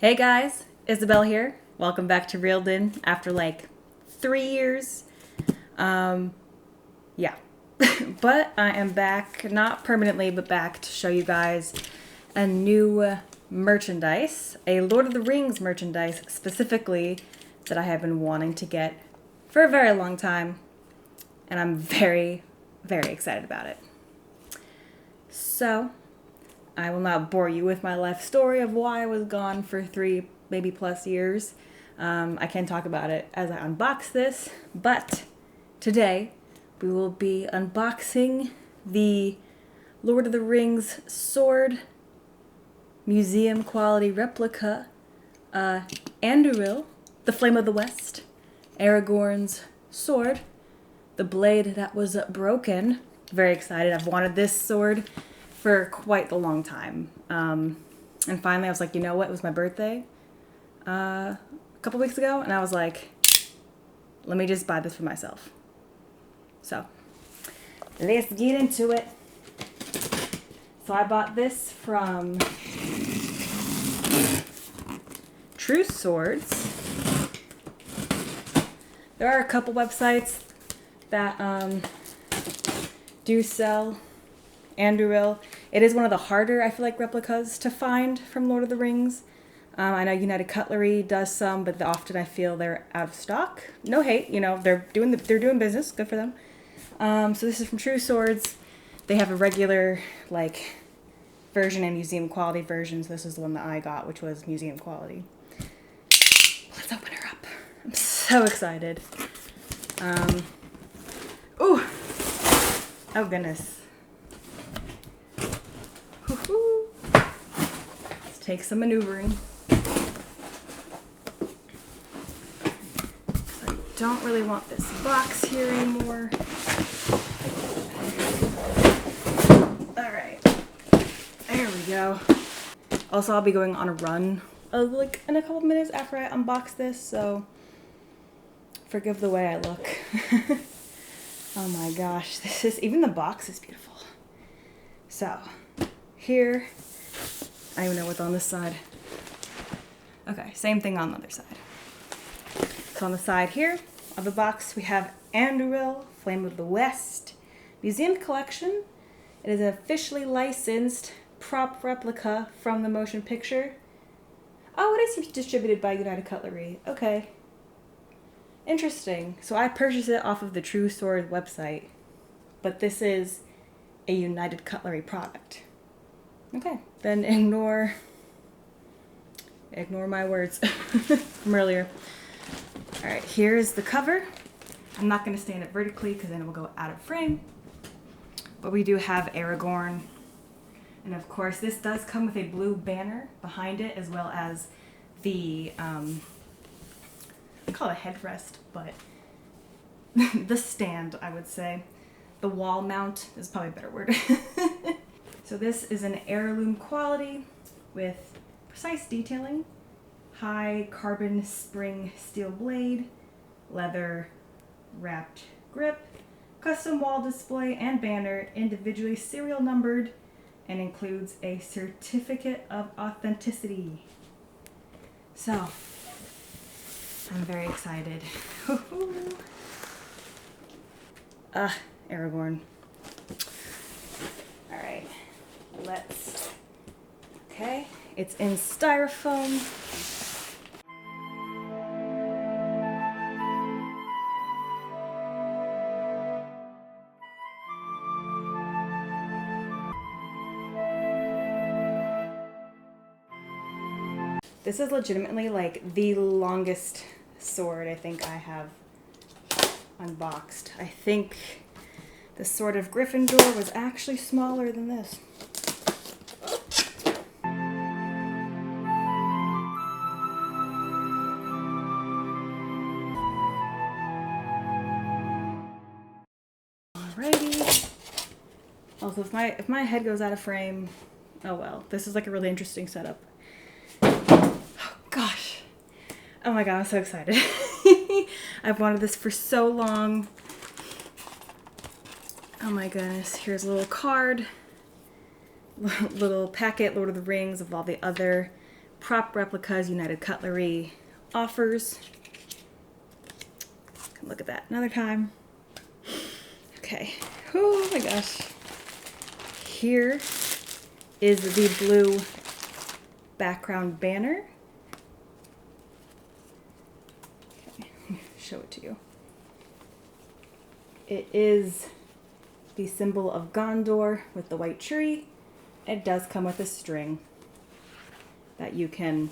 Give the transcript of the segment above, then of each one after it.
Hey guys, Isabel here. Welcome back to Reeled In after like 3 years. Yeah. But I am back, not permanently, but back to show you guys a new merchandise, a Lord of the Rings merchandise specifically that I have been wanting to get for a very long time. And I'm very, very excited about it. So, I will not bore you with my life story of why I was gone for 3, maybe plus years. I can talk about it as I unbox this, but today we will be unboxing the Lord of the Rings sword, museum quality replica, Anduril, the Flame of the West, Aragorn's sword, the blade that was broken. Very excited. I've wanted this sword for quite a long time. And finally I was like, you know what? It was my birthday a couple weeks ago, and I was like, let me just buy this for myself. So, let's get into it. So I bought this from True Swords. There are a couple websites that do sell Anduril. It is one of the harder, I feel like, replicas to find from Lord of the Rings. I know United Cutlery does some, but often I feel they're out of stock. No hate, you know, they're doing business. Good for them. So this is from True Swords. They have a regular like version and museum quality versions. This is the one that I got, which was museum quality. Let's open her up. I'm so excited. Ooh. Oh goodness. Woo-hoo. Let's take some maneuvering. I don't really want this box here anymore. Alright. There we go. Also, I'll be going on a run like in a couple minutes after I unbox this, so forgive the way I look. Oh my gosh, this is, even the box is beautiful. So, here, I don't even know what's on this side. Okay, same thing on the other side. So on the side here of the box, we have Anduril, Flame of the West, Museum Collection. It is an officially licensed prop replica from the motion picture. Oh, it is distributed by United Cutlery. Okay. Interesting. So I purchased it off of the True Sword website, but this is a United Cutlery product. Okay, then ignore my words from earlier. All right, here's the cover. I'm not going to stand it vertically because then it will go out of frame. But we do have Aragorn. And of course, this does come with a blue banner behind it, as well as the, I call it a headrest, but the stand, I would say. The wall mount is probably a better word. So this is an heirloom quality with precise detailing, high carbon spring steel blade, leather wrapped grip, custom wall display and banner, individually serial numbered, and includes a certificate of authenticity. So, I'm very excited. Aragorn. Alright, okay, it's in styrofoam. This is legitimately like the longest sword I think I have unboxed. I think the Sword of Gryffindor was actually smaller than this. Alrighty. Also, if my head goes out of frame, oh well. This is like a really interesting setup. Gosh. Oh my god, I'm so excited. I've wanted this for so long. Oh my goodness. Here's a little card. Little packet, Lord of the Rings, of all the other prop replicas United Cutlery offers. Look at that another time. Okay. Oh my gosh. Here is the blue background banner. Okay, let me show it to you. It is the symbol of Gondor with the white tree. It does come with a string that you can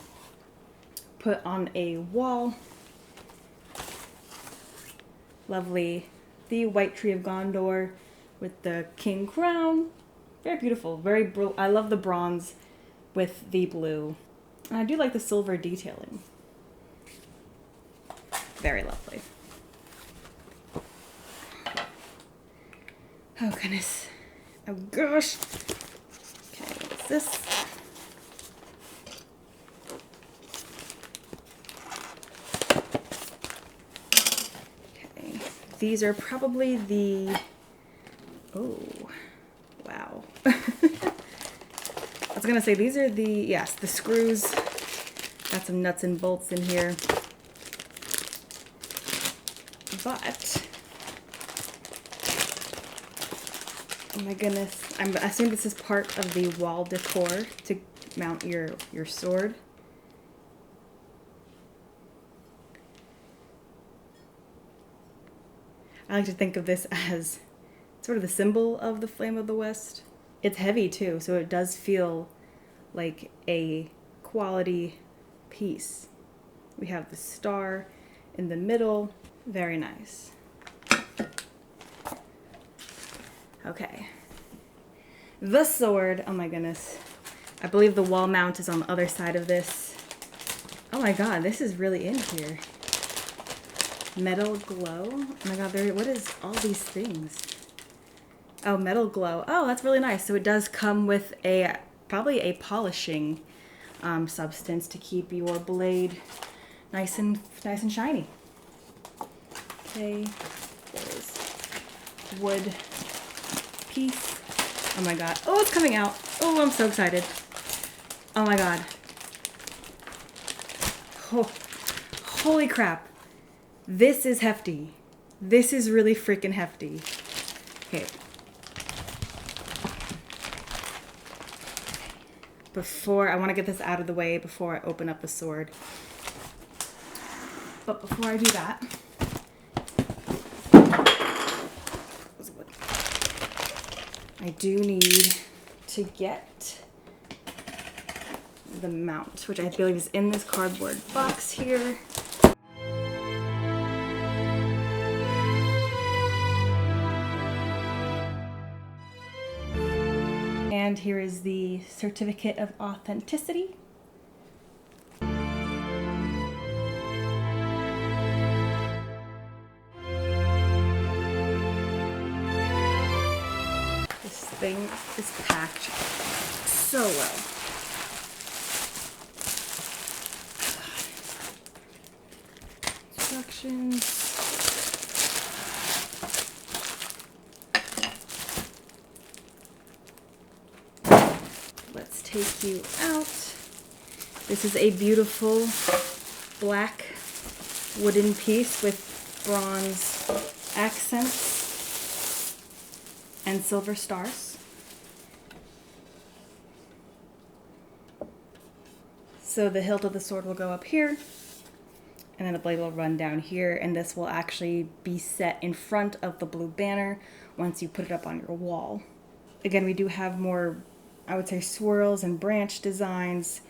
put on a wall. Lovely. The white tree of Gondor with the king crown. Very beautiful. I love the bronze with the blue. And I do like the silver detailing. Very lovely. Oh goodness. Oh gosh. Okay, what is this? Okay. These are probably the... Oh, wow. I was gonna say these are the, yes, the screws. Got some nuts and bolts in here. But, oh my goodness, I assume this is part of the wall decor to mount your sword. I like to think of this as sort of the symbol of the Flame of the West. It's heavy too, so it does feel like a quality piece. We have the star in the middle. Very nice. Okay. The sword. Oh my goodness. I believe the wall mount is on the other side of this. Oh my god, this is really in here. Metal glow. Oh my god, what is all these things? Oh, metal glow. Oh, that's really nice. So it does come with probably a polishing substance to keep your blade nice and shiny. Okay, there's wood piece. Oh my god. Oh, it's coming out. Oh, I'm so excited. Oh my god. Oh, holy crap. This is hefty. This is really freaking hefty. Okay. I want to get this out of the way before I open up the sword. But before I do that, I do need to get the mount, which I believe is in this cardboard box here. And here is the certificate of authenticity. This thing is packed so well. Instructions. Let's take you out. This is a beautiful black wooden piece with bronze accents and silver stars. So the hilt of the sword will go up here, and then the blade will run down here, and this will actually be set in front of the blue banner once you put it up on your wall. Again, we do have more, I would say, swirls and branch designs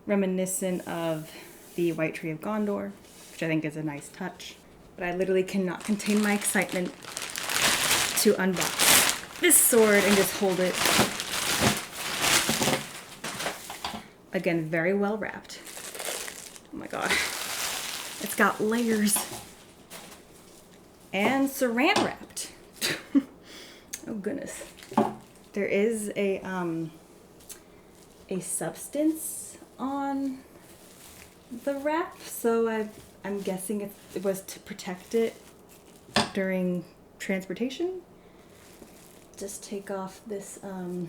reminiscent of the White Tree of Gondor, which I think is a nice touch. But I literally cannot contain my excitement to unbox this sword and just hold it. Again, very well wrapped. Oh my god. It's got layers. And saran wrapped. Oh goodness. There is a substance on the wrap, so I'm guessing it was to protect it during transportation. Just take off this, oh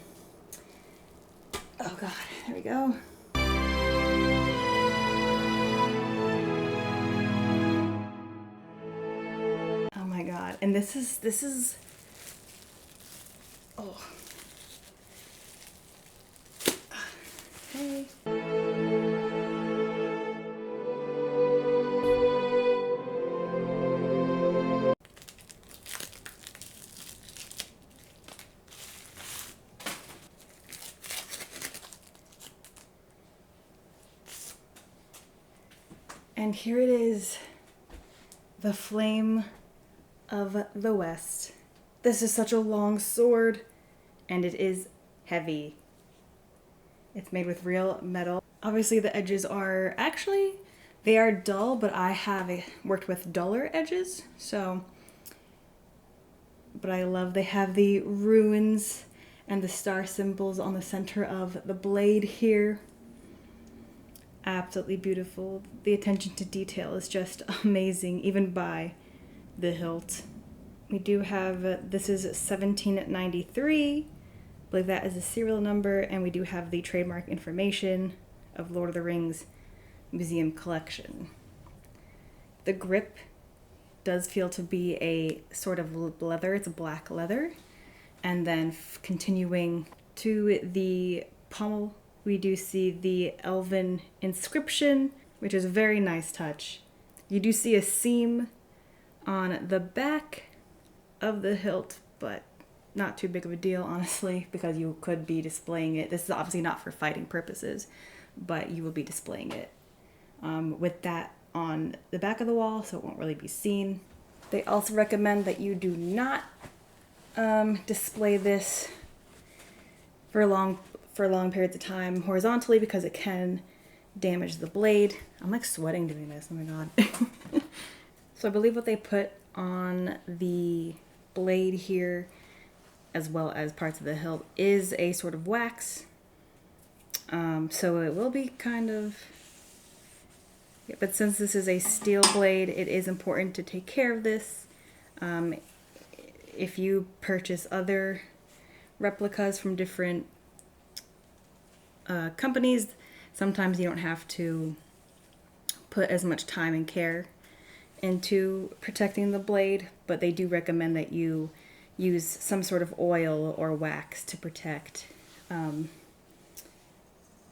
god, there we go. and this is, oh. Okay. And here it is, the Flame of the West. This is such a long sword, and it is heavy. It's made with real metal. Obviously the edges are, actually, they are dull, but I have worked with duller edges, so. But I love, they have the runes and the star symbols on the center of the blade here. Absolutely beautiful. The attention to detail is just amazing, even by the hilt. We do have, this is 1793. I believe that is the serial number, and we do have the trademark information of Lord of the Rings Museum Collection. The grip does feel to be a sort of leather, it's a black leather. And then continuing to the pommel, we do see the elven inscription, which is a very nice touch. You do see a seam on the back of the hilt, but not too big of a deal, honestly, because you could be displaying it. This is obviously not for fighting purposes, but you will be displaying it with that on the back of the wall, so it won't really be seen. They also recommend that you do not display this for long periods of time horizontally, because it can damage the blade. I'm like sweating doing this, oh my god. So I believe what they put on the blade here, as well as parts of the hilt, is a sort of wax. So it will be kind of, yeah, but since this is a steel blade, it is important to take care of this. If you purchase other replicas from different companies, sometimes you don't have to put as much time and care into protecting the blade, but they do recommend that you use some sort of oil or wax to protect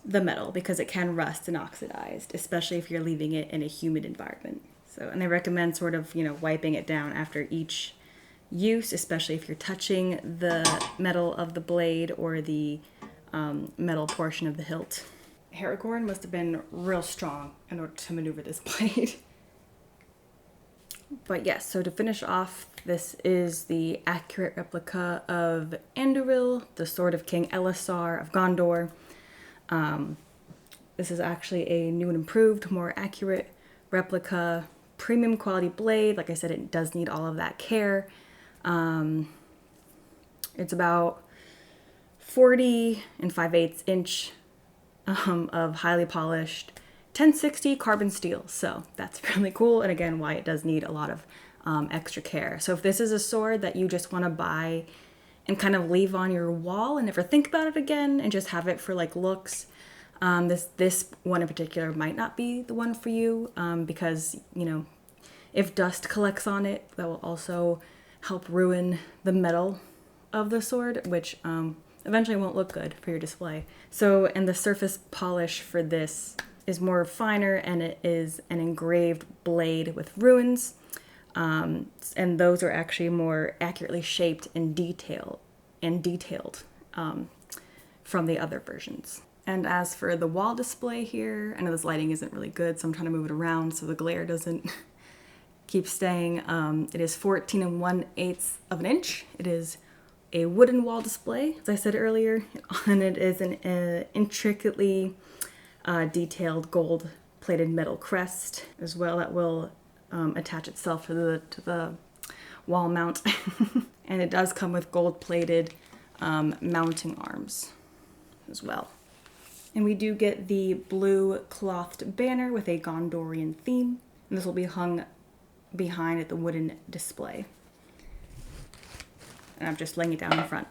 the metal, because it can rust and oxidize, especially if you're leaving it in a humid environment. So, and they recommend sort of, wiping it down after each use, especially if you're touching the metal of the blade or the metal portion of the hilt. Aragorn must have been real strong in order to maneuver this blade. But yes, so to finish off, this is the accurate replica of Anduril, the sword of King Elessar of Gondor. This is actually a new and improved, more accurate replica, premium quality blade. Like I said, it does need all of that care. It's about 40 5/8 inch of highly polished 1060 carbon steel. So that's really cool. And again, why it does need a lot of extra care. So if this is a sword that you just want to buy and kind of leave on your wall and never think about it again and just have it for like looks, this one in particular might not be the one for you, because, if dust collects on it, that will also help ruin the metal of the sword, which eventually won't look good for your display. So, and the surface polish for this is more finer, and it is an engraved blade with runes, and those are actually more accurately shaped and detailed from the other versions. And as for the wall display here, I know this lighting isn't really good, so I'm trying to move it around so the glare doesn't keep staying. It is 14 1/8 of an inch. It is a wooden wall display, as I said earlier, and it is an intricately detailed gold-plated metal crest as well that will attach itself to the wall mount. And it does come with gold-plated mounting arms as well. And we do get the blue clothed banner with a Gondorian theme, and this will be hung behind at the wooden display. And I'm just laying it down in front.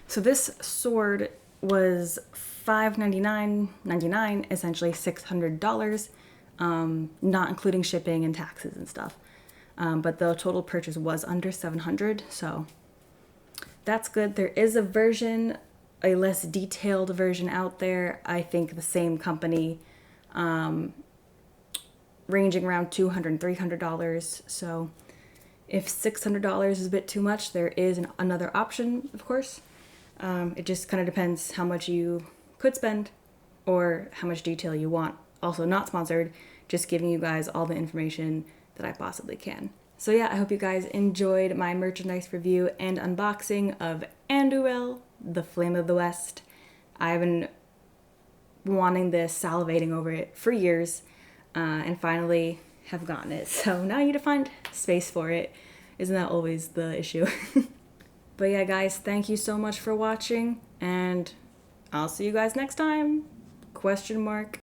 So this sword was $599.99, essentially $600, not including shipping and taxes and stuff. but the total purchase was under 700, so that's good. There is a version, a less detailed version out there. I think the same company, ranging around $200 and $300. So if $600 is a bit too much, there is another option, of course. It just kind of depends how much you could spend or how much detail you want. Also not sponsored, just giving you guys all the information that I possibly can. So yeah, I hope you guys enjoyed my merchandise review and unboxing of Anduril, the Flame of the West. I've been wanting this, salivating over it for years, and finally have gotten it. So now I need to find space for it. Isn't that always the issue? But yeah, guys, thank you so much for watching, and I'll see you guys next time. Question mark.